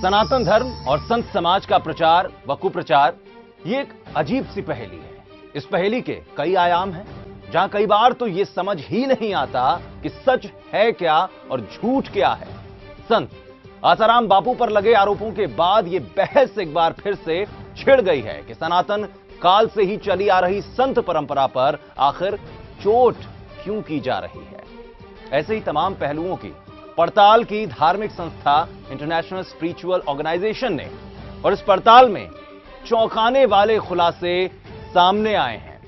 सनातन धर्म और संत समाज का प्रचार व कुप्रचार ये एक अजीब सी पहेली है। इस पहेली के कई आयाम हैं, जहां कई बार तो ये समझ ही नहीं आता कि सच है क्या और झूठ क्या है। संत आसाराम बापू पर लगे आरोपों के बाद ये बहस एक बार फिर से छिड़ गई है कि सनातन काल से ही चली आ रही संत परंपरा पर आखिर चोट क्यों की जा रही है। ऐसे ही तमाम पहलुओं की पड़ताल की धार्मिक संस्था इंटरनेशनल स्पिरिचुअल ऑर्गेनाइजेशन ने, और इस पड़ताल में चौंकाने वाले खुलासे सामने आए हैं।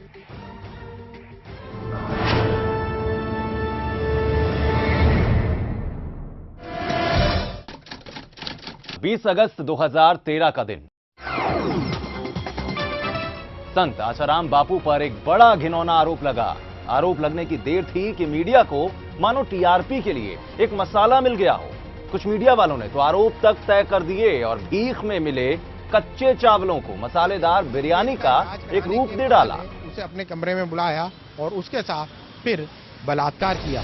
बीस अगस्त 2013 का दिन। संत आसाराम बापू पर एक बड़ा घिनौना आरोप लगा। आरोप लगने की देर थी कि मीडिया को मानो टीआरपी के लिए एक मसाला मिल गया हो। कुछ मीडिया वालों ने तो आरोप तक तय कर दिए और भीख में मिले कच्चे चावलों को मसालेदार बिरयानी का एक रूप दे डाला। उसे अपने कमरे में बुलाया और उसके साथ फिर बलात्कार किया।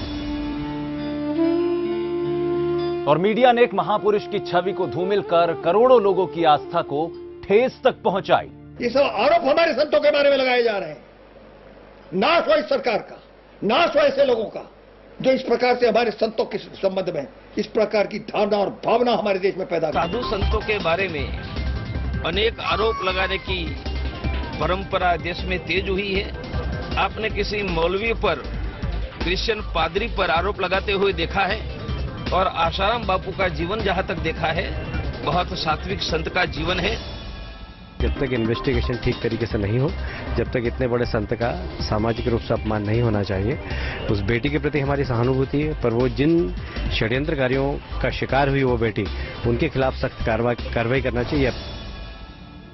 और मीडिया ने एक महापुरुष की छवि को धूमिल कर करोड़ों लोगों की आस्था को ठेस तक पहुंचाई। ये सब आरोप हमारे संतों के बारे में लगाए जा रहे हैं। नाश हो इस सरकार का, नाश हो ऐसे लोगों का जो इस प्रकार से हमारे संतों के संबंध में इस प्रकार की धारणा और भावना हमारे देश में पैदा कर। साधु संतों के बारे में अनेक आरोप लगाने की परंपरा देश में तेज हुई है। आपने किसी मौलवी पर, क्रिश्चियन पादरी पर आरोप लगाते हुए देखा है? और आसाराम बापू का जीवन जहां तक देखा है, बहुत सात्विक संत का जीवन है। जब तक इन्वेस्टिगेशन ठीक तरीके से नहीं हो, जब तक इतने बड़े संत का सामाजिक रूप से अपमान नहीं होना चाहिए, उस बेटी के प्रति हमारी सहानुभूति है। पर वो जिन षड्यंत्रकारियों का शिकार हुई वो बेटी, उनके खिलाफ सख्त कार्रवाई करना चाहिए।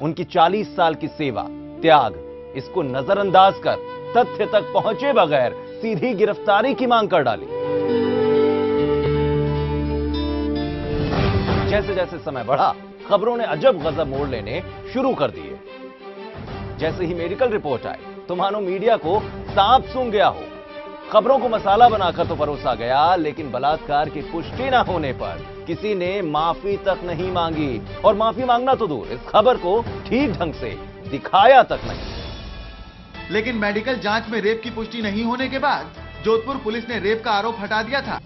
उनकी 40 साल की सेवा, त्याग, इसको नजरअंदाज कर तथ्य तक पहुंचे बगैर सीधी गिरफ्तारी की मांग कर डाली। जैसे जैसे समय बढ़ा, खबरों ने अजब गजब मोड़ लेने शुरू कर दिए। जैसे ही मेडिकल रिपोर्ट आई तो मानो मीडिया को सांप सूंघ गया हो। खबरों को मसाला बनाकर तो परोसा गया, लेकिन बलात्कार की पुष्टि न होने पर किसी ने माफी तक नहीं मांगी। और माफी मांगना तो दूर, इस खबर को ठीक ढंग से दिखाया तक नहीं। लेकिन मेडिकल जांच में रेप की पुष्टि नहीं होने के बाद जोधपुर पुलिस ने रेप का आरोप हटा दिया था।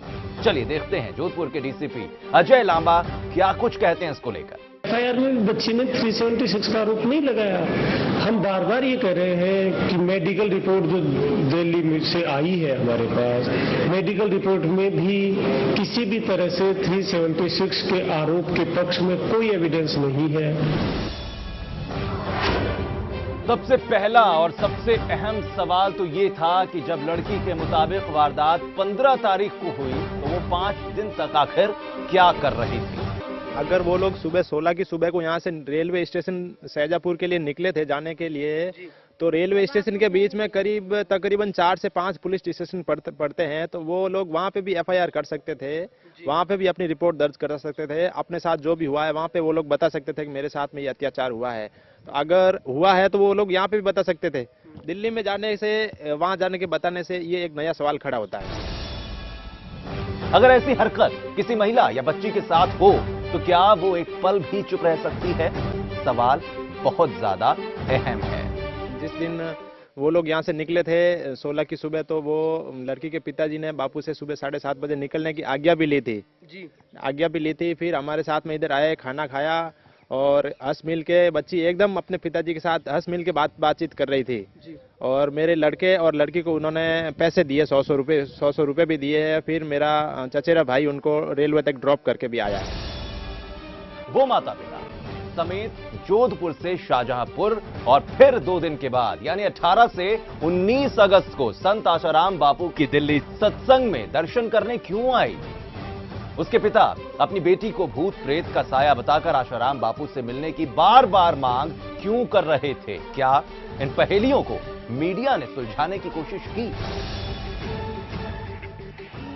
चलिए देखते हैं जोधपुर के डीसीपी अजय लांबा क्या कुछ कहते हैं इसको लेकर। एफआईआर में बच्ची ने 376 का आरोप नहीं लगाया। हम बार बार ये कह रहे हैं कि मेडिकल रिपोर्ट जो दिल्ली में से आई है हमारे पास, मेडिकल रिपोर्ट में भी किसी भी तरह से 376 के आरोप के पक्ष में कोई एविडेंस नहीं है। सबसे पहला और सबसे अहम सवाल तो ये था कि जब लड़की के मुताबिक वारदात 15 तारीख को हुई तो वो 5 दिन तक आखिर क्या कर रही थी। अगर वो लोग सुबह 16 की सुबह को यहाँ से रेलवे स्टेशन सैजापुर के लिए निकले थे जाने के लिए, तो रेलवे स्टेशन के बीच में तकरीबन 4 से 5 पुलिस स्टेशन पड़ते हैं, तो वो लोग वहाँ पे भी एफआईआर कर सकते थे, वहाँ पे भी अपनी रिपोर्ट दर्ज कर सकते थे। अपने साथ जो भी हुआ है वहाँ पे वो लोग बता सकते थे कि मेरे साथ में ये अत्याचार हुआ है। तो अगर हुआ है तो वो लोग यहाँ पे भी बता सकते थे। दिल्ली में जाने से, वहाँ जाने के बताने से ये एक नया सवाल खड़ा होता है। अगर ऐसी हरकत किसी महिला या बच्ची के साथ हो तो क्या वो एक पल भी चुप रह सकती है? सवाल बहुत ज्यादा अहम है। जिस दिन वो लोग यहाँ से निकले थे 16 की सुबह, तो वो लड़की के पिताजी ने बापू से सुबह 7:30 बजे निकलने की आज्ञा भी ली थी। आज्ञा भी ली थी। फिर हमारे साथ में इधर आए, खाना खाया और हंस मिल के बच्ची एकदम अपने पिताजी के साथ हंस मिल के बातचीत कर रही थी। और मेरे लड़के और लड़की को उन्होंने पैसे दिए, 100 रुपये भी दिए हैं। फिर मेरा चचेरा भाई उनको रेलवे तक ड्रॉप करके भी आया है। वो माता पिता समेत जोधपुर से शाहजहांपुर और फिर 2 दिन के बाद यानी 18 से 19 अगस्त को संत आसाराम बापू की दिल्ली सत्संग में दर्शन करने क्यों आई? उसके पिता अपनी बेटी को भूत प्रेत का साया बताकर आसाराम बापू से मिलने की बार बार मांग क्यों कर रहे थे? क्या इन पहेलियों को मीडिया ने सुलझाने की कोशिश की?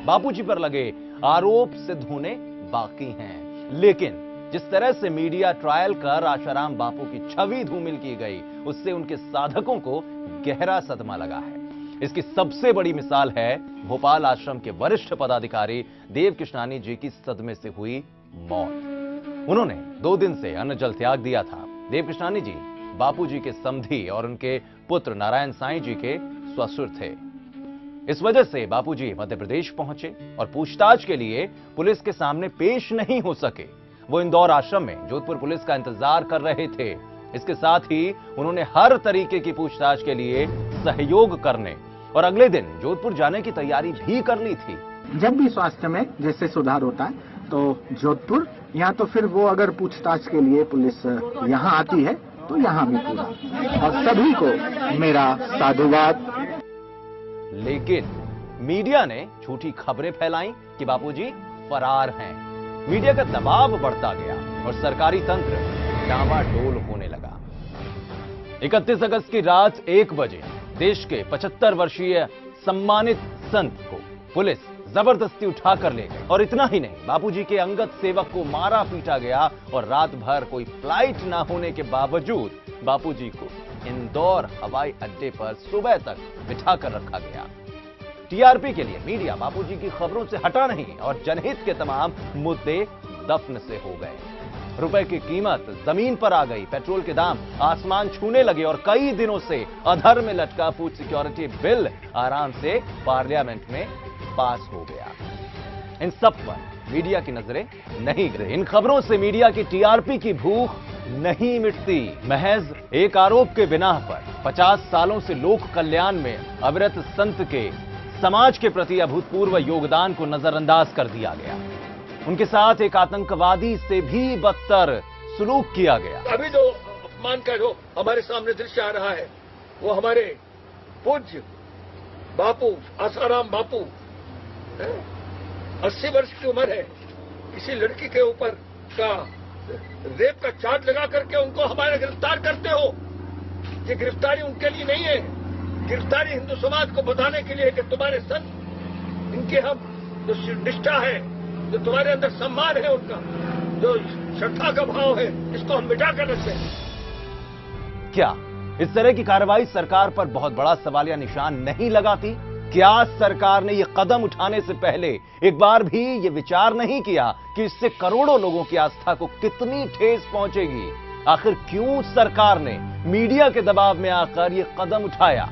बापूजी पर लगे आरोप सिद्ध होने बाकी हैं, लेकिन जिस तरह से मीडिया ट्रायल कर आसाराम बापू की छवि धूमिल की गई, उससे उनके साधकों को गहरा सदमा लगा है। इसकी सबसे बड़ी मिसाल है भोपाल आश्रम के वरिष्ठ पदाधिकारी देव कृष्णानी जी की सदमे से हुई मौत। उन्होंने 2 दिन से अन्न जल त्याग दिया था। देवकृष्णानी जी बापूजी के समधी और उनके पुत्र नारायण साईं जी के ससुर थे। इस वजह से बापूजी मध्य प्रदेश पहुंचे और पूछताछ के लिए पुलिस के सामने पेश नहीं हो सके। वो इंदौर आश्रम में जोधपुर पुलिस का इंतजार कर रहे थे। इसके साथ ही उन्होंने हर तरीके की पूछताछ के लिए सहयोग करने और अगले दिन जोधपुर जाने की तैयारी भी कर ली थी। जब भी स्वास्थ्य में जैसे सुधार होता है तो जोधपुर, यहाँ तो फिर वो अगर पूछताछ के लिए पुलिस यहाँ आती है तो यहाँ भी पूरा, और सभी को मेरा साधुवाद। लेकिन मीडिया ने झूठी खबरें फैलाई कि बापूजी फरार हैं। मीडिया का दबाव बढ़ता गया और सरकारी तंत्र डामाडोल होने लगा। 31 अगस्त की रात 1 बजे देश के 75 वर्षीय सम्मानित संत को पुलिस जबरदस्ती उठाकर ले गई। और इतना ही नहीं, बापूजी के अंगत सेवक को मारा पीटा गया और रात भर कोई फ्लाइट ना होने के बावजूद बापूजी को इंदौर हवाई अड्डे पर सुबह तक बिठाकर रखा गया। टीआरपी के लिए मीडिया बापूजी की खबरों से हटा नहीं और जनहित के तमाम मुद्दे दफन से हो गए। रुपए की कीमत जमीन पर आ गई, पेट्रोल के दाम आसमान छूने लगे और कई दिनों से अधर में लटका फूड सिक्योरिटी बिल आराम से पार्लियामेंट में पास हो गया। इन सब पर मीडिया की नजरें नहीं गिरी। इन खबरों से मीडिया की टीआरपी की भूख नहीं मिटती। महज एक आरोप के बिना पर 50 सालों से लोक कल्याण में अविरत संत के समाज के प्रति अभूतपूर्व योगदान को नजरअंदाज कर दिया गया। उनके साथ एक आतंकवादी से भी बदतर सुलूक किया गया। अभी जो अपमान का जो हमारे सामने दृश्य आ रहा है वो हमारे पूज्य बापू आसाराम बापू 80 वर्ष की उम्र है, किसी लड़की के ऊपर का रेप का चार्ज लगा करके उनको हमारे गिरफ्तार करते हो। ये गिरफ्तारी उनके लिए नहीं है, गिरफ्तारी हिंदू समाज को बताने के लिए कि तुम्हारे संत, इनके हम जो निष्ठा है, जो तुम्हारे अंदर सम्मान है, उनका जो श्रद्धा का भाव है, इसको हम मिटा कर रखते हैं। क्या इस तरह की कार्रवाई सरकार पर बहुत बड़ा सवालिया निशान नहीं लगाती? क्या सरकार ने यह कदम उठाने से पहले एक बार भी यह विचार नहीं किया कि इससे करोड़ों लोगों की आस्था को कितनी ठेस पहुंचेगी? आखिर क्यों सरकार ने मीडिया के दबाव में आकर यह कदम उठाया?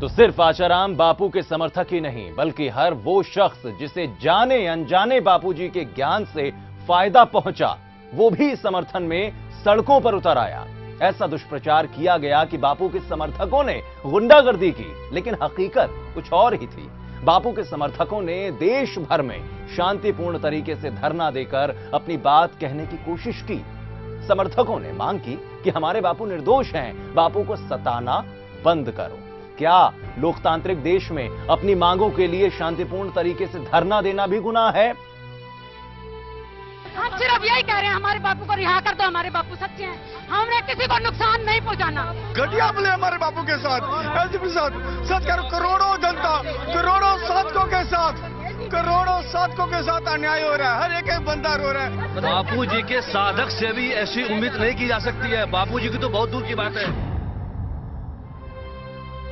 तो सिर्फ आसाराम बापू के समर्थक ही नहीं, बल्कि हर वो शख्स जिसे जाने अनजाने बापूजी के ज्ञान से फायदा पहुंचा, वो भी समर्थन में सड़कों पर उतर आया। ऐसा दुष्प्रचार किया गया कि बापू के समर्थकों ने गुंडागर्दी की, लेकिन हकीकत कुछ और ही थी। बापू के समर्थकों ने देश भर में शांतिपूर्ण तरीके से धरना देकर अपनी बात कहने की कोशिश की। समर्थकों ने मांग की कि हमारे बापू निर्दोष हैं, बापू को सताना बंद करो। क्या लोकतांत्रिक देश में अपनी मांगों के लिए शांतिपूर्ण तरीके से धरना देना भी गुनाह है? हम सिर्फ यही कह रहे हैं, हमारे बापू को रिहा कर दो, हमारे बापू सच्चे हैं, हमने किसी को नुकसान नहीं पहुंचाना। घटिया बोले हमारे बापू के साथ, एलजीबी साथ, सच करो, करोड़ों जनता, करोड़ों साधकों के साथ, करोड़ों साधकों के साथ अन्याय हो रहा है, हर एक बंदा रो रहा है। बापू जी के साधक से भी ऐसी उम्मीद नहीं की जा सकती है, बापू जी की तो बहुत दूर की बात है।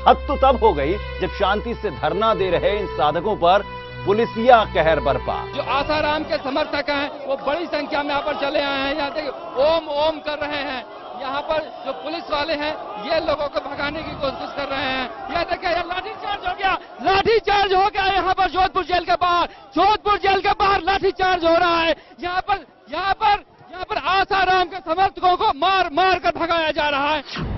हद तो तब हो गई जब शांति से धरना दे रहे इन साधकों पर पुलिसिया कहर बरपा। जो आसाराम के समर्थक हैं वो बड़ी संख्या में यहाँ पर चले आए हैं, यहाँ देखिए ओम ओम कर रहे हैं। यहाँ पर जो पुलिस वाले हैं ये लोगों को भगाने की कोशिश कर रहे हैं। यह देखिए लाठीचार्ज हो गया, लाठीचार्ज हो गया यहाँ पर जोधपुर जेल के बाहर, जोधपुर जेल के बाहर लाठीचार्ज हो रहा है। यहाँ पर आसाराम के समर्थकों को मार मार कर भगाया जा रहा है।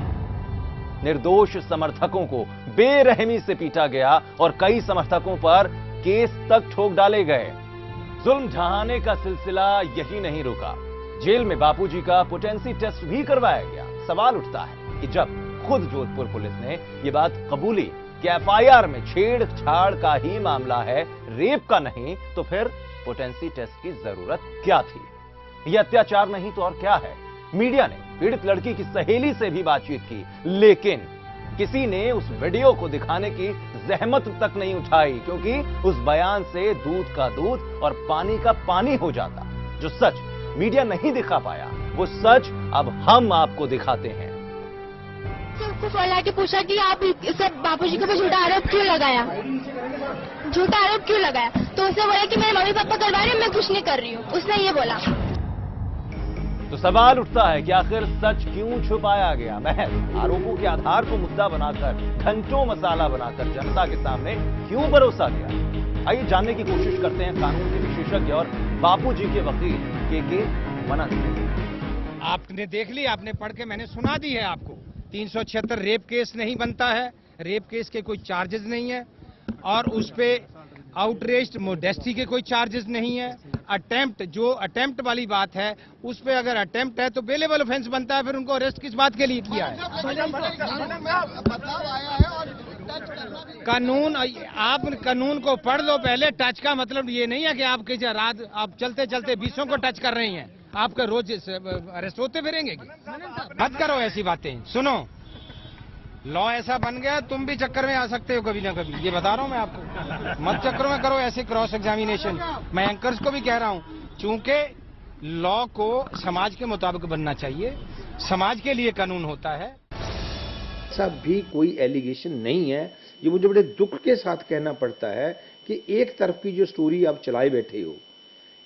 निर्दोष समर्थकों को बेरहमी से पीटा गया और कई समर्थकों पर केस तक ठोक डाले गए। जुल्म ढहाने का सिलसिला यही नहीं रुका, जेल में बापूजी का पोटेंसी टेस्ट भी करवाया गया। सवाल उठता है कि जब खुद जोधपुर पुलिस ने यह बात कबूली कि एफआईआर में छेड़छाड़ का ही मामला है, रेप का नहीं, तो फिर पोटेंसी टेस्ट की जरूरत क्या थी? यह अत्याचार नहीं तो और क्या है? मीडिया ने पीड़ित लड़की की सहेली से भी बातचीत की, लेकिन किसी ने उस वीडियो को दिखाने की जहमत तक नहीं उठाई, क्योंकि उस बयान से दूध का दूध और पानी का पानी हो जाता। जो सच मीडिया नहीं दिखा पाया, वो सच अब हम आपको दिखाते हैं। उसको बोला कि पूछा कि आप इसे बापूजी को झूठा आरोप क्यों लगाया, झूठा आरोप क्यों लगाया? तो उसने बोला कि मेरे मम्मी पापा करवा रहे हैं, मैं कुछ नहीं कर रही हूँ। उसने ये बोला। तो सवाल उठता है कि आखिर सच क्यों छुपाया गया। महज आरोपों के आधार को मुद्दा बनाकर, घंटों मसाला बनाकर जनता के सामने क्यों परोसा गया। आइए जानने की कोशिश करते हैं कानून के विशेषज्ञ और बापूजी के वकील के मनन से। आपने देख लिया, आपने पढ़ के मैंने सुना दी है आपको। 376 रेप केस नहीं बनता है, रेप केस के कोई चार्जेस नहीं है, और उस पे आउटरेस्ट मोडेस्टी के कोई चार्जेस नहीं है। अटेम्प्ट, जो अटेम्प्ट वाली बात है, उस पे अगर अटेम्प्ट है तो बेलेबल ऑफेंस बनता है, फिर उनको अरेस्ट किस बात के लिए किया है। कानून, आप कानून को पढ़ लो पहले। टच का मतलब ये नहीं है कि आप किसी रात आप चलते चलते 20 को टच कर रही हैं, आपका रोज अरेस्ट होते फिरेंगे। मत करो ऐसी बातें। सुनो, लॉ ऐसा बन गया, तुम भी चक्कर में आ सकते हो कभी ना कभी, ये बता रहा हूं मैं आपको। मत चक्करों में करो ऐसे क्रॉस एग्जामिनेशन। मैं एंकर्स को भी कह रहा हूं, चूंकि लॉ को समाज के मुताबिक बनना चाहिए, समाज के लिए कानून होता है। ऐसा भी कोई एलिगेशन नहीं है। ये मुझे बड़े दुख के साथ कहना पड़ता है कि एक तरफ की जो स्टोरी आप चलाए बैठे हो,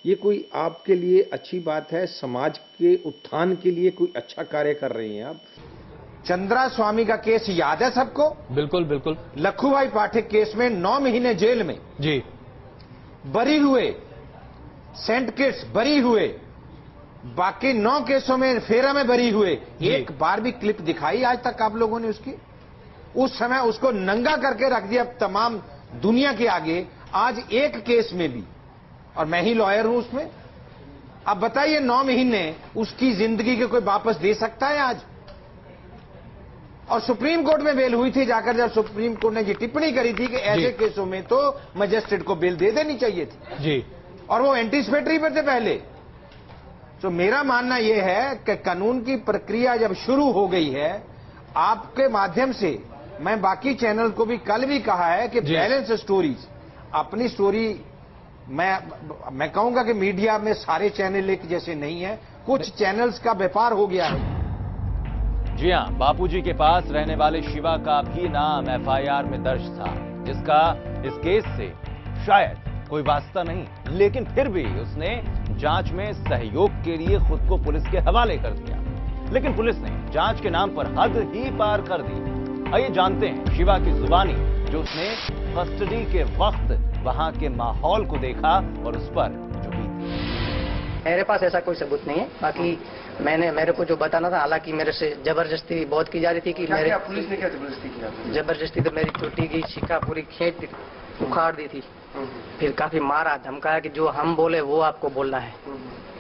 ये कोई आपके लिए अच्छी बात है, समाज के उत्थान के लिए कोई अच्छा कार्य कर रहे हैं आप। चंद्रा स्वामी का केस याद है सबको? बिल्कुल बिल्कुल। लखू भाई पाठक केस में 9 महीने जेल में जी बरी हुए, सेंट किट्स बरी हुए, बाकी 9 केसों में फेरा में बरी हुए। एक बार भी क्लिप दिखाई आज तक आप लोगों ने उसकी? उस समय उसको नंगा करके रख दिया तमाम दुनिया के आगे। आज एक केस में भी, और मैं ही लॉयर हूं उसमें, अब बताइए 9 महीने उसकी जिंदगी के कोई वापस दे सकता है आज? और सुप्रीम कोर्ट में बेल हुई थी जाकर, जब सुप्रीम कोर्ट ने ये टिप्पणी करी थी कि ऐसे केसों में तो मजिस्ट्रेट को बेल दे देनी चाहिए थी जी, और वो एंटीसिपेटरी पे थे पहले। तो मेरा मानना यह है कि कानून की प्रक्रिया जब शुरू हो गई है, आपके माध्यम से मैं बाकी चैनल को भी कल भी कहा है कि बैलेंस स्टोरीज, अपनी स्टोरी मैं कहूंगा कि मीडिया में सारे चैनल एक जैसे नहीं है, कुछ चैनल्स का व्यापार हो गया है। जी हां, बापूजी के पास रहने वाले शिवा का भी नाम एफआईआर में दर्ज था, जिसका इस केस से शायद कोई वास्ता नहीं, लेकिन फिर भी उसने जांच में सहयोग के लिए खुद को पुलिस के हवाले कर दिया। लेकिन पुलिस ने जांच के नाम पर हद ही पार कर दी। आइए जानते हैं शिवा की जुबानी, जो उसने कस्टडी के वक्त वहां के माहौल को देखा और उस पर जो बीती। मेरे पास ऐसा कोई सबूत नहीं है। बाकी मेरे को जो बताना था, हालांकि मेरे से जबरदस्ती बहुत की जा रही थी कि मेरे पुलिस ने क्या जबरदस्ती किया? जबरदस्ती तो मेरी चोटी की शिका पूरी खींच उखाड़ दी थी, फिर काफी मारा, धमकाया कि जो हम बोले वो आपको बोलना है,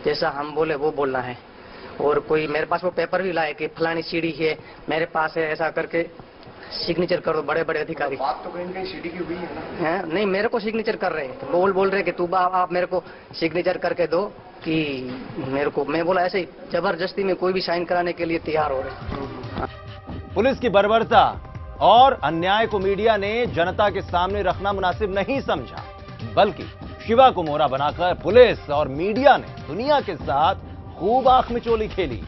जैसा हम बोले वो बोलना है। और कोई मेरे पास वो पेपर भी लाए कि फलानी सीढ़ी है मेरे पास है, ऐसा करके सिग्नेचर कर दो बड़े बड़े अधिकारी। बात तो कहीं सीढ़ी की हुई है ना? नहीं, मेरे को सिग्नेचर कर रहे हैं, तो बोल रहे कि तू आप मेरे को सिग्नेचर करके दो कि मेरे को, मैं बोला ऐसे ही जबरदस्ती में कोई भी साइन कराने के लिए तैयार हो रहे। पुलिस की बर्बरता और अन्याय को मीडिया ने जनता के सामने रखना मुनासिब नहीं समझा, बल्कि शिवा को मोहरा बनाकर पुलिस और मीडिया ने दुनिया के साथ खूब आंख मिचोली खेली।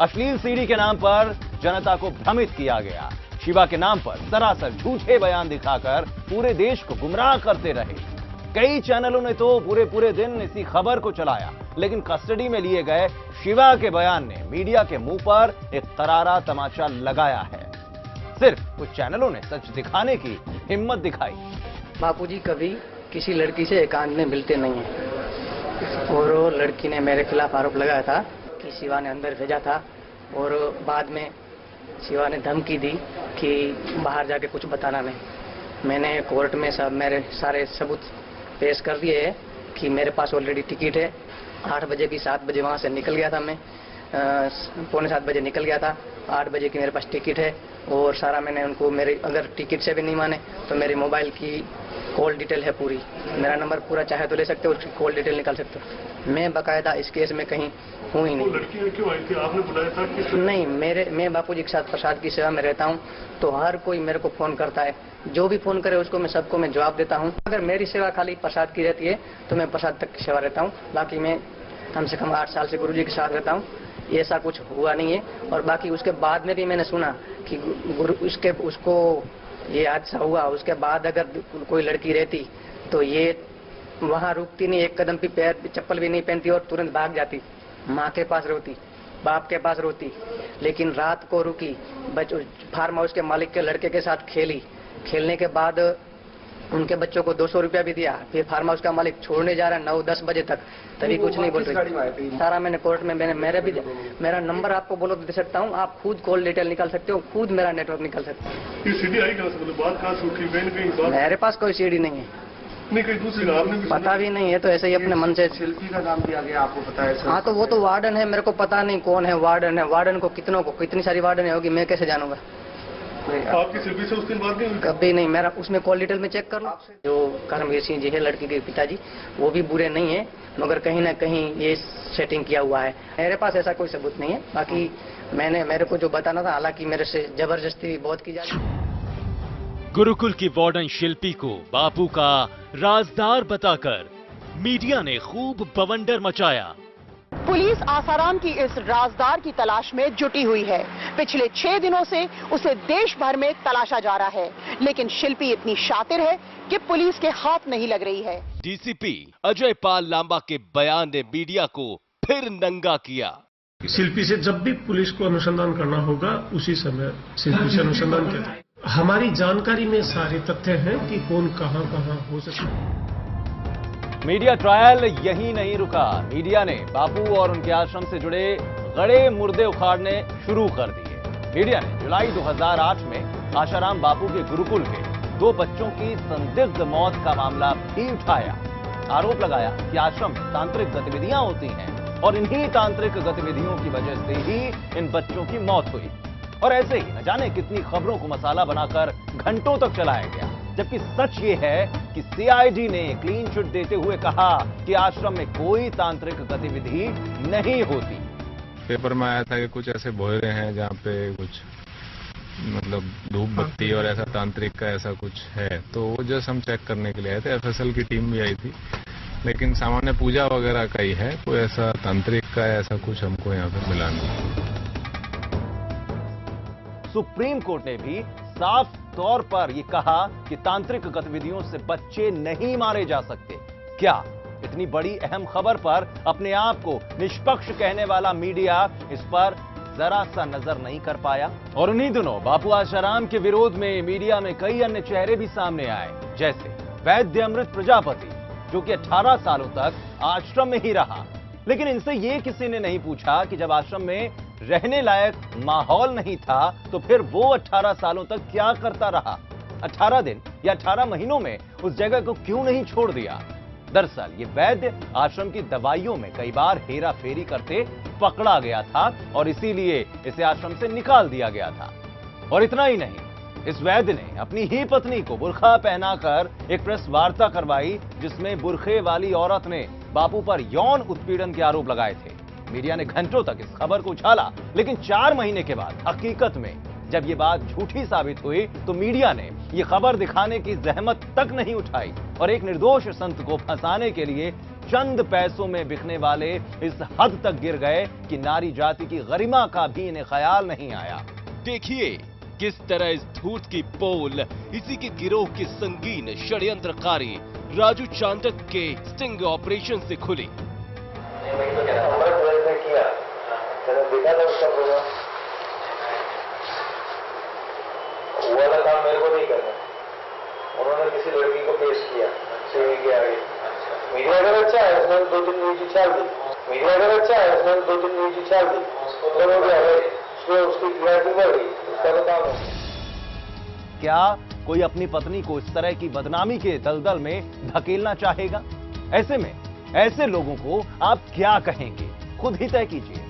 अश्लील सीडी के नाम पर जनता को भ्रमित किया गया। शिवा के नाम पर सरासर झूठे बयान दिखाकर पूरे देश को गुमराह करते रहे। कई चैनलों ने तो पूरे दिन इसी खबर को चलाया, लेकिन कस्टडी में लिए गए शिवा के बयान ने मीडिया के मुंह पर एक करारा तमाचा लगाया है। सिर्फ कुछ चैनलों ने सच दिखाने की हिम्मत दिखाई। बापूजी कभी किसी लड़की से एकांत में मिलते नहीं है, और वो लड़की ने मेरे खिलाफ आरोप लगाया था कि शिवा ने अंदर भेजा था, और बाद में शिवा ने धमकी दी कि बाहर जाके कुछ बताना नहीं। मैंने कोर्ट में सब मेरे सारे सबूत पेश कर दिए है कि मेरे पास ऑलरेडी टिकट है। 8 बजे की 7 बजे वहाँ से निकल गया था मैं, 6:45 बजे निकल गया था, 8 बजे की मेरे पास टिकट है। और सारा मैंने उनको, मेरे अगर टिकट से भी नहीं माने तो मेरी मोबाइल की कॉल डिटेल है पूरी, मेरा नंबर पूरा चाहे तो ले सकते हो, उसकी कॉल डिटेल निकाल सकते हो। मैं बाकायदा इस केस में कहीं हूँ ही नहीं। लड़की ने क्यों आई थी? आपने बुलाया था कि? नहीं, मैं बापूजी के साथ प्रसाद की सेवा में रहता हूँ, तो हर कोई मेरे को फोन करता है, जो भी फोन करे उसको मैं सबको मैं जवाब देता हूँ। अगर मेरी सेवा खाली प्रसाद की रहती है तो मैं प्रसाद तक की सेवा रहता हूँ, बाकी मैं कम से कम 8 साल से गुरुजी के साथ रहता हूँ, ऐसा कुछ हुआ नहीं है। और बाकी उसके बाद में भी मैंने सुना कि उसको ये हादसा हुआ, उसके बाद अगर कोई लड़की रहती तो ये वहाँ रुकती नहीं, एक कदम भी पैर चप्पल भी नहीं पहनती और तुरंत भाग जाती, माँ के पास रोती। बाप के पास रोती, लेकिन रात को रुकी, फार्म हाउस के मालिक के लड़के के साथ खेली। खेलने के बाद उनके बच्चों को 200 रुपया भी दिया। फिर फार्म हाउस का मालिक छोड़ने जा रहा है 9-10 बजे तक, तभी कुछ नहीं बोल रही। सारा मैंने कोर्ट में मेरा नंबर आपको बोलो तो दे सकता हूँ, आप खुद कॉल डिटेल निकाल सकते हो, खुद मेरा नेटवर्क निकाल सकते हो। सीडी आई कहीं मेरे पास कोई सीडी नहीं है, नहीं कहीं दूसरी आपने पता भी नहीं है, तो ऐसे ही अपने मन से। शिल्पी का नाम दिया गया, आपको पता है? हाँ, तो वो तो वार्डन है, मेरे को पता नहीं कौन है वार्डन है। वार्डन को कितनी सारी वार्डन होगी, मैं कैसे जानूंगा? आपकी शिल्पी से उस दिन बात नहीं हुई? कभी नहीं। मेरा उसमें कॉल डिटेल में चेक कर लो। जो कर्मवीर सिंह जी है, लड़की के पिताजी, वो भी बुरे नहीं है, मगर कहीं ना कहीं ये सेटिंग किया हुआ है। मेरे पास ऐसा कोई सबूत नहीं है। बाकी मेरे को जो बताना था, हालांकि मेरे से जबरदस्ती बहुत की जा रही है। गुरुकुल की वार्डन शिल्पी को बापू का राजदार बताकर मीडिया ने खूब बवंडर मचाया। पुलिस आसाराम की इस राजदार की तलाश में जुटी हुई है। पिछले 6 दिनों से उसे देश भर में तलाशा जा रहा है, लेकिन शिल्पी इतनी शातिर है कि पुलिस के हाथ नहीं लग रही है। डीसीपी अजय पाल लांबा के बयान ने मीडिया को फिर नंगा किया। शिल्पी से जब भी पुलिस को अनुसंधान करना होगा, उसी समय शिल्पी से अनुसंधान करें। हमारी जानकारी में सारे तथ्य हैं कि कौन कहां हो सकता। मीडिया ट्रायल यहीं नहीं रुका। मीडिया ने बापू और उनके आश्रम से जुड़े गड़े मुर्दे उखाड़ने शुरू कर दिए। मीडिया ने जुलाई 2008 में आशाराम बापू के गुरुकुल के 2 बच्चों की संदिग्ध मौत का मामला भी उठाया। आरोप लगाया कि आश्रम में तांत्रिक गतिविधियां होती हैं और इन्हीं तांत्रिक गतिविधियों की वजह से ही इन बच्चों की मौत हुई। और ऐसे ही न जाने कितनी खबरों को मसाला बनाकर घंटों तक चलाया गया, जबकि सच ये है कि सीआईडी ने क्लीन चिट देते हुए कहा कि आश्रम में कोई तांत्रिक गतिविधि नहीं होती। पेपर में आया था कि कुछ ऐसे भोरे हैं जहाँ पे कुछ मतलब धूप बत्ती और ऐसा तांत्रिक का ऐसा कुछ है, तो वो जस्ट हम चेक करने के लिए आए थे। एफएसएल की टीम भी आई थी, लेकिन सामान्य पूजा वगैरह का ही है, कोई ऐसा तांत्रिक का ऐसा कुछ हमको यहाँ पे मिला नहीं। सुप्रीम कोर्ट ने भी साफ तौर पर यह कहा कि तांत्रिक गतिविधियों से बच्चे नहीं मारे जा सकते। क्या इतनी बड़ी अहम खबर पर अपने आप को निष्पक्ष कहने वाला मीडिया इस पर जरा सा नजर नहीं कर पाया? और उन्हीं दिनों बापू आशाराम के विरोध में मीडिया में कई अन्य चेहरे भी सामने आए, जैसे वैद्य अमृत प्रजापति, जो कि 18 सालों तक आश्रम में ही रहा। लेकिन इनसे ये किसी ने नहीं पूछा कि जब आश्रम में रहने लायक माहौल नहीं था तो फिर वो 18 सालों तक क्या करता रहा? 18 दिन या 18 महीनों में उस जगह को क्यों नहीं छोड़ दिया? दरअसल ये वैद्य आश्रम की दवाइयों में कई बार हेरा फेरी करते पकड़ा गया था और इसीलिए इसे आश्रम से निकाल दिया गया था। और इतना ही नहीं, इस वैद्य ने अपनी ही पत्नी को बुर्खा पहनाकर एक प्रेस वार्ता करवाई, जिसमें बुर्खे वाली औरत ने बापू पर यौन उत्पीड़न के आरोप लगाए थे। मीडिया ने घंटों तक इस खबर को उछाला, लेकिन 4 महीने के बाद हकीकत में जब ये बात झूठी साबित हुई तो मीडिया ने ये खबर दिखाने की जहमत तक नहीं उठाई और एक निर्दोष संत को फंसाने के लिए चंद पैसों में बिकने वाले इस हद तक गिर गए कि नारी जाति की गरिमा का भी इन्हें ख्याल नहीं आया। देखिए किस तरह इस धूर्त की पोल इसी के गिरोह के संगीन षड्यंत्रकारी राजू चांदक के स्टिंग ऑपरेशन से खुली। वो वाला काम मेरे को नहीं करना। उन्होंने किसी लड़की को पेश किया सीवी के आगे। मीडिया अगर अच्छा है उसने 2-3 न्यूज छाल दी। मीडिया अगर अच्छा है उसने 2-3 न्यूज छाल दी। तो हो गया भाई, उसकी क्लैरिटी बढ़ गई, उसका तो काम है। क्या कोई अपनी पत्नी को इस तरह की बदनामी के दलदल में धकेलना चाहेगा? ऐसे में ऐसे लोगों को आप क्या कहेंगे, खुद ही तय कीजिए।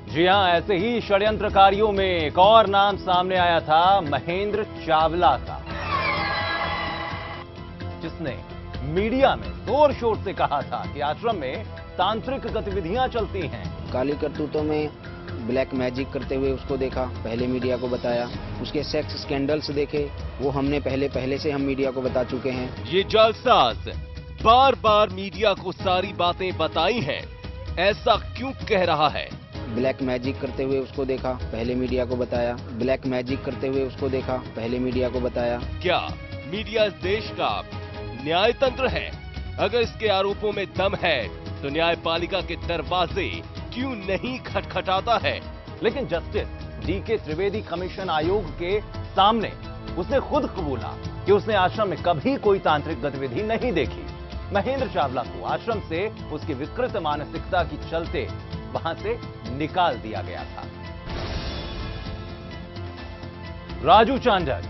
जी हां, ऐसे ही षड्यंत्रकारियों में एक और नाम सामने आया था, महेंद्र चावला का, जिसने मीडिया में जोर शोर से कहा था कि आश्रम में तांत्रिक गतिविधियां चलती हैं। काली करतूतों में ब्लैक मैजिक करते हुए उसको देखा, पहले मीडिया को बताया। उसके सेक्स स्कैंडल्स देखे, वो हमने पहले से हम मीडिया को बता चुके हैं। ये जालसाज बार बार मीडिया को सारी बातें बताई हैं, ऐसा क्यों कह रहा है? ब्लैक मैजिक करते हुए उसको देखा, पहले मीडिया को बताया। ब्लैक मैजिक करते हुए उसको देखा, पहले मीडिया को बताया। क्या मीडिया इस देश का न्यायतंत्र है? अगर इसके आरोपों में दम है तो न्यायपालिका के दरवाजे क्यों नहीं खटखटाता है? लेकिन जस्टिस DK त्रिवेदी कमीशन आयोग के सामने उसने खुद कबूला कि उसने आश्रम में कभी कोई तांत्रिक गतिविधि नहीं देखी। महेंद्र चावला को आश्रम से उसकी विकृत मानसिकता की चलते वहां से निकाल दिया गया था। राजू चांडक,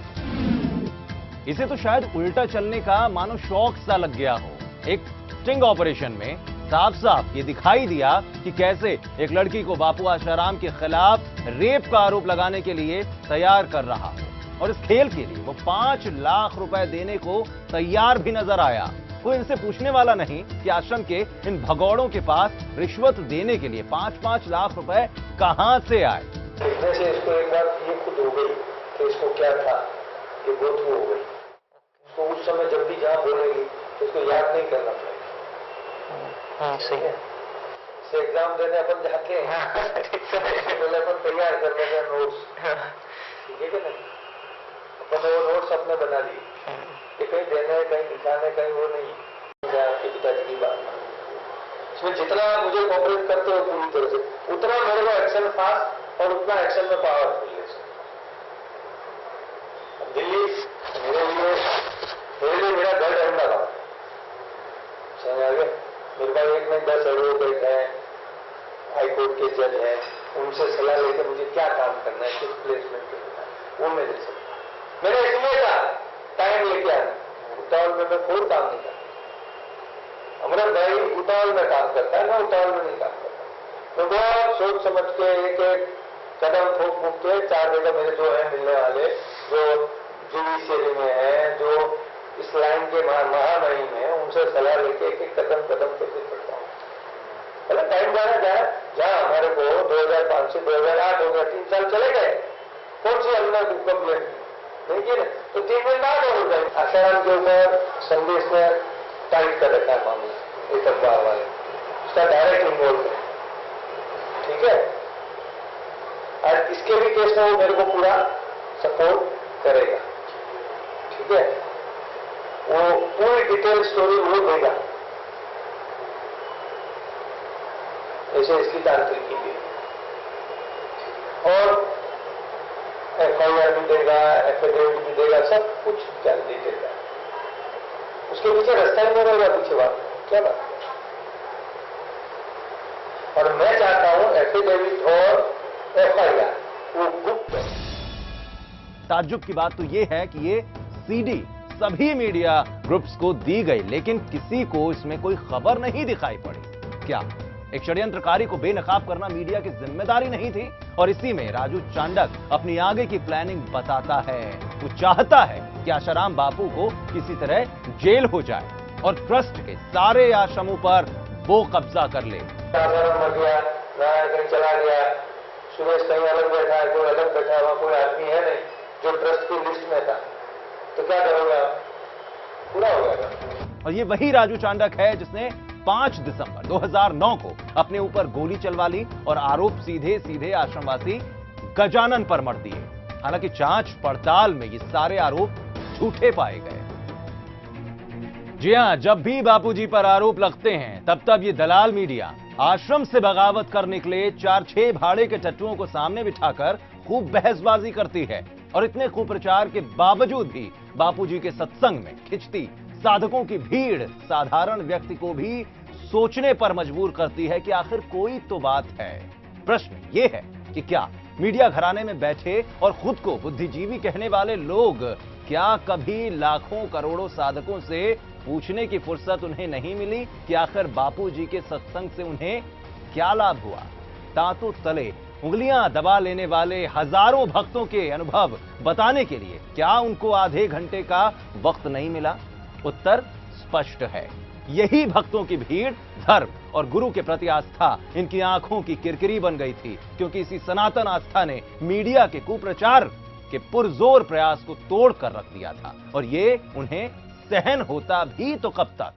इसे तो शायद उल्टा चलने का मानो शौक सा लग गया हो। एक स्टिंग ऑपरेशन में साफ साफ ये दिखाई दिया कि कैसे एक लड़की को बापू आशाराम के खिलाफ रेप का आरोप लगाने के लिए तैयार कर रहा हो और इस खेल के लिए वो 5 लाख रुपए देने को तैयार भी नजर आया। कोई इनसे पूछने वाला नहीं कि आश्रम के इन भगौड़ों के पास रिश्वत देने के लिए 5-5 लाख रुपए कहां से आए। देखने से इसको एक बार ये खुद हो गई कि इसको क्या था, ये गो थ्रू हो गई। इसको उस समय जब भी जहां बोलेगी तो इसको याद नहीं करना पड़ेगा। सही है। एग्जाम देने अपन जाते हैं, पहले अपन तैयार कर लेते हैं नोट्स, ठीक है कि नहीं? अपन वो नोट्स अपने बना लिए कि कहीं देने, कहीं दिखाने, कहीं वो नहीं। आपके पिताजी की बात इसमें जितना मुझे कोऑपरेट करते हो पूरी तरह से, उतना मेरे को एक्शन फास्ट और उतना एक्शन में पावर मिले। दिल्ली मेरे लिए मेरा घर अहमदाबाद, समझ आ गया? मेरे पास 1 नहीं 10 एडवोकेट हैं, हाईकोर्ट के जज हैं, उनसे सलाह लेकर मुझे क्या काम करना है, किस प्लेसमेंट करना है, वो मैं दे सकता। मैंने इसलिए कहा टाइम लेके आना, उतावल में मैं कोई काम नहीं करता। अमृत भाई उतावल में काम करता है, मैं उतावल में नहीं काम करता। मैं बहुत सोच समझ के एक कदम फूक के 4 जगह मेरे जो है मिलने वाले, जो जुडिशियरी में है, जो इस लाइन के महामहिम है, उनसे सलाह लेके एक कदम पे फिर पड़ता हूँ। पहले टाइम जाना जाए, जहाँ हमारे को 2005 से 2008 हो गया, 3 साल चले गए, कौन सी हमने कंप्लेंट नहीं की ना, तो 3 दिन बाद हो गए। आशाराम के ऊपर संदेश ने टाइट कर रखा है मामला, एक अखबार वाले, उसका डायरेक्ट इन्वॉल्व है, ठीक है? और इसके भी केस में वो मेरे को पूरा सपोर्ट करेगा, ठीक है? वो पूरी डिटेल स्टोरी वो देगा, ऐसे इसकी तांत्रिकी भी, और FIR भी देगा, एफिडेविट भी देगा, सब कुछ जानकारी देगा। उसके पीछे रास्ता ही नहीं रहेगा, पीछे बात क्या बात। और मैं चाहता हूं एफिडेविट और FIR वो गुप्त है। ताज्जुब की बात तो ये है कि ये CD सभी मीडिया ग्रुप्स को दी गई, लेकिन किसी को इसमें कोई खबर नहीं दिखाई पड़ी। क्या एक षड्यंत्रकारी को बेनकाब करना मीडिया की जिम्मेदारी नहीं थी? और इसी में राजू चांडक अपनी आगे की प्लानिंग बताता है। वो चाहता है कि आशाराम बापू को किसी तरह जेल हो जाए और ट्रस्ट के सारे आश्रमों पर वो कब्जा कर ले। मर गया, कहीं चला गया, सुरेश कहीं अलग बैठा है, कोई अलग बैठा हुआ, कोई आदमी है नहीं जो ट्रस्ट की लिस्ट में था, तो क्या करोगे आप? पूरा हो जाएगा। और ये वही राजू चांडक है जिसने 5 दिसंबर 2009 को अपने ऊपर गोली चलवा ली और आरोप सीधे सीधे आश्रमवासी गजानन पर मर दिए। हालांकि जांच पड़ताल में ये सारे आरोप झूठे पाए गए। जी हां, जब भी बापूजी पर आरोप लगते हैं तब ये दलाल मीडिया आश्रम से बगावत कर निकले 4-6 भाड़े के टट्टुओं को सामने बिठाकर खूब बहसबाजी करती है और इतने कुप्रचार के बावजूद भी बापूजी के सत्संग में खिंचती साधकों की भीड़ साधारण व्यक्ति को भी सोचने पर मजबूर करती है कि आखिर कोई तो बात है। प्रश्न ये है कि क्या मीडिया घराने में बैठे और खुद को बुद्धिजीवी कहने वाले लोग क्या कभी लाखों करोड़ों साधकों से पूछने की फुर्सत उन्हें नहीं मिली कि आखिर बापूजी के सत्संग से उन्हें क्या लाभ हुआ? दांतों तले उंगलियां दबा लेने वाले हजारों भक्तों के अनुभव बताने के लिए क्या उनको आधे घंटे का वक्त नहीं मिला? उत्तर स्पष्ट है। यही भक्तों की भीड़, धर्म और गुरु के प्रति आस्था इनकी आंखों की किरकिरी बन गई थी, क्योंकि इसी सनातन आस्था ने मीडिया के कुप्रचार के पुरजोर प्रयास को तोड़कर रख दिया था और ये उन्हें सहन होता भी तो कब तक।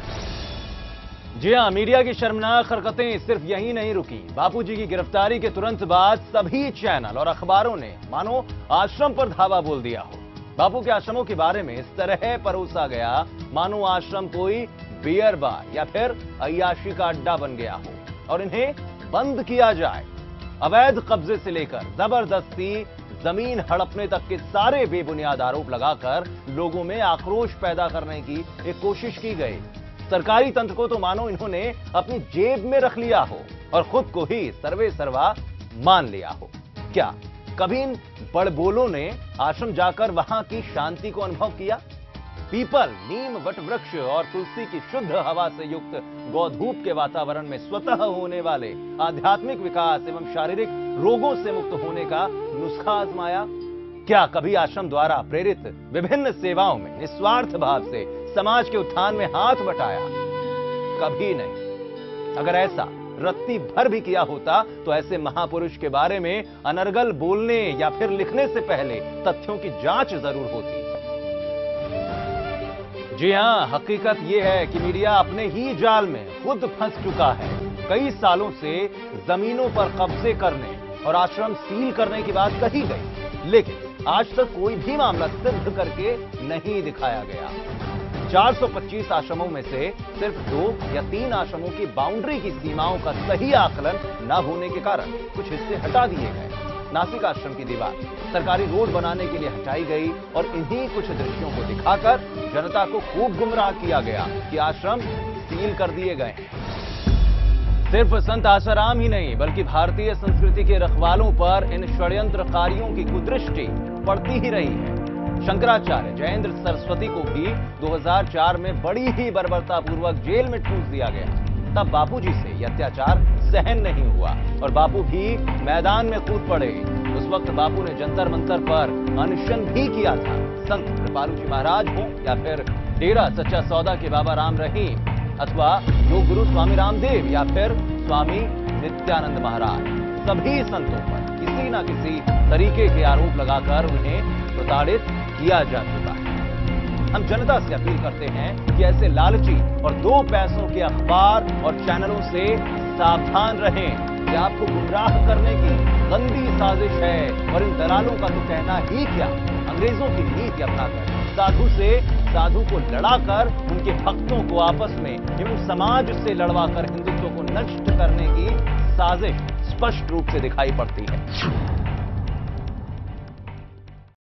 जी हां, मीडिया की शर्मनाक हरकतें सिर्फ यही नहीं रुकी। बापूजी की गिरफ्तारी के तुरंत बाद सभी चैनल और अखबारों ने मानो आश्रम पर धावा बोल दिया हो। बापू के आश्रमों के बारे में इस तरह परोसा गया मानो आश्रम कोई बियर बार या फिर अय्याशी का अड्डा बन गया हो और इन्हें बंद किया जाए। अवैध कब्जे से लेकर जबरदस्ती जमीन हड़पने तक के सारे बेबुनियाद आरोप लगाकर लोगों में आक्रोश पैदा करने की एक कोशिश की गई। सरकारी तंत्र को तो मानो इन्होंने अपनी जेब में रख लिया हो और खुद को ही सर्वे सर्वा मान लिया हो। क्या कभी इन बड़बोलों ने आश्रम जाकर वहां की शांति को अनुभव किया? पीपल, नीम, वट वृक्ष और तुलसी की शुद्ध हवा से युक्त गौधूप के वातावरण में स्वतः होने वाले आध्यात्मिक विकास एवं शारीरिक रोगों से मुक्त होने का नुस्खा आजमाया? क्या कभी आश्रम द्वारा प्रेरित विभिन्न सेवाओं में निस्वार्थ भाव से समाज के उत्थान में हाथ बटाया? कभी नहीं। अगर ऐसा रत्ती भर भी किया होता तो ऐसे महापुरुष के बारे में अनर्गल बोलने या फिर लिखने से पहले तथ्यों की जांच जरूर होती। जी हां, हकीकत यह है कि मीडिया अपने ही जाल में खुद फंस चुका है। कई सालों से जमीनों पर कब्जे करने और आश्रम सील करने की बात कही गई, लेकिन आज तक कोई भी मामला सिद्ध करके नहीं दिखाया गया। 425 आश्रमों में से सिर्फ 2 या 3 आश्रमों की बाउंड्री की सीमाओं का सही आकलन न होने के कारण कुछ हिस्से हटा दिए गए। नासिक आश्रम की दीवार सरकारी रोड बनाने के लिए हटाई गई और इन्हीं कुछ दृश्यों को दिखाकर जनता को खूब गुमराह किया गया कि आश्रम सील कर दिए गए हैं। सिर्फ संत आसाराम ही नहीं बल्कि भारतीय संस्कृति के रखवालों पर इन षड्यंत्रकारियों की कुदृष्टि पड़ती ही रही है। शंकराचार्य जयेंद्र सरस्वती को भी 2004 में बड़ी ही बर्बरतापूर्वक जेल में ठूंस दिया गया। तब बापूजी से यह अत्याचार सहन नहीं हुआ और बापू भी मैदान में कूद पड़े। उस वक्त बापू ने जंतर मंतर पर अनशन भी किया था। संत कृपालू जी महाराज हो या फिर डेरा सच्चा सौदा के बाबा राम रहीम अथवा योग गुरु स्वामी रामदेव या फिर स्वामी नित्यानंद महाराज, सभी संतों पर किसी न किसी तरीके के आरोप लगाकर उन्हें प्रताड़ित किया जा चुका है। हम जनता से अपील करते हैं कि ऐसे लालची और 2 पैसों के अखबार और चैनलों से सावधान रहें। यह आपको गुमराह करने की गंदी साजिश है और इन दलालों का तो कहना ही क्या, अंग्रेजों की नीति अपनाकर साधु से साधु को लड़ाकर उनके भक्तों को आपस में एवं समाज से लड़वाकर हिंदुत्व को नष्ट करने की साजिश स्पष्ट रूप से दिखाई पड़ती है।